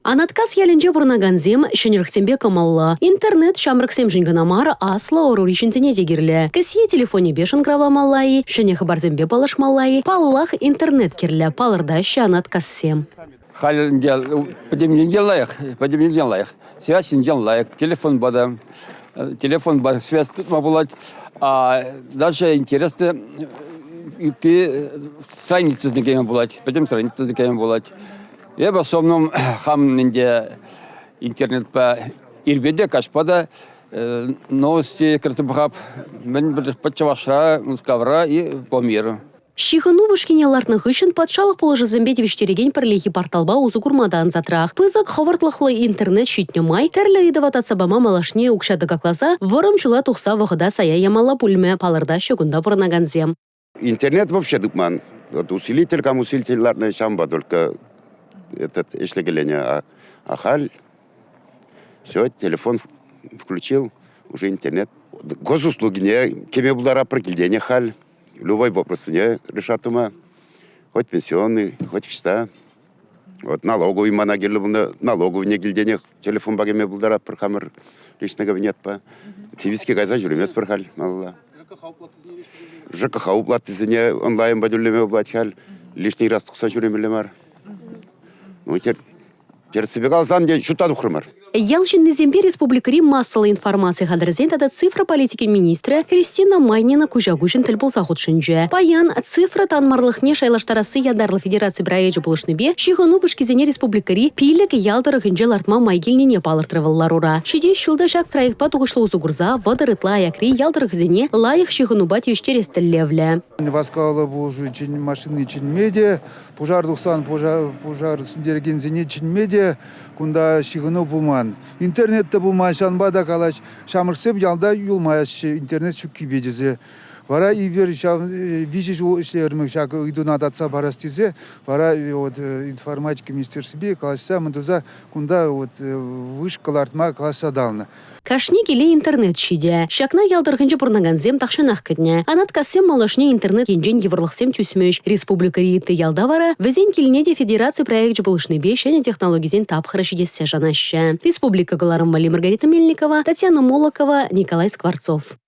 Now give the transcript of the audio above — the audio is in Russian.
Анаткас ялінже бұрнаганзем шенерхтембе камалла. Интернет шамрыксем жинганамар асла оруришінзене дегірлі. Кәсие телефоне бешін гравламаллайы, шенех барзембе балашмаллайы, паллах интернет керлі палырдаща анаткассем. Халь делаях, связь делаях, телефон бада, связь тут могу даже интересно, ты страницы с никем булать, потом страницы с никем булать. Я в основном хам интернет по ирбеде кашпада новости красивых, мен подчаваша, мускавра и по миру. Шихану вышкинеларных ишін патшалық положы зімбет вештереген пірлехи порталба узу курмадан затрах. Пызык хавартлықлы интернет шитнемай, тәрлі идават атсабама малашне укшады какласа, вырым чула тухса вғыда сая ямала пульме палырда шөгінда бұрнаганзем. Интернет вообще дыкман. Вот усилитель, кам усилительларный шамба, только этот эшлегеление ахаль. Все, телефон включил, уже интернет. Госуслуги не, кеме булара прокильдение халь. Любой вопрос не решат ума. Хоть пенсионный, хоть вста. Вот налоговый манагерлы был, налоговый не гильденех. Телефон багеме булдара прохамер личного кабинет по. Тивиски гайза жюремес прохаль, малла. ЖКХ уплаты за не онлайн бадюлеме уплать халь. Лишний раз тухса жюремелемар. Ну, теперь собегал зан день шута духрымар. Ялчин Незембе республикари массалы информации гадрзен тада цифра политики министра Кристина Майнина кужагушин тіл болса худшынжы. Паян цифра танмарлықне шайлаштарасы Ядарлы Федерации брайэджі болышныбе шихыну вышкизене республикари пилік ялдырықынжы лартма майгелнене палыртырываллар ура. Шиде шулда шак траекпа туғышлы узугурза вадырытла аякри ялдырықызене лайық шихынуба тештерестіллевлі. Васкалы болжу için машины için медиа, пожар дұқсан пожар сүндерген için медиа, кунда шихыну булман. Интернетте булмай шанбада калаш шамырсып ялда юлмаяш интернет шукки бежезе. Вара ивер вижиш ол ишлермек шак идунат атса барастизе. Вара вот информатика министерстве калашса мындуза кунда вот вышкалартма калашса далны. Кашни келе интернет шиде. Шакна ялдырғынжы бұрнаганзем тақшанақ кідне. Анаткасем малашне интернет енжен еврлықсем түсмеш. Республика рейті ялда вара, візен келінеде федерация проект жыбылышны бешене технологизен тапқыры шидесе жанашы. Республика Галарым Вали Маргарита Мельникова, Татьяна Молокова, Николай Скворцов.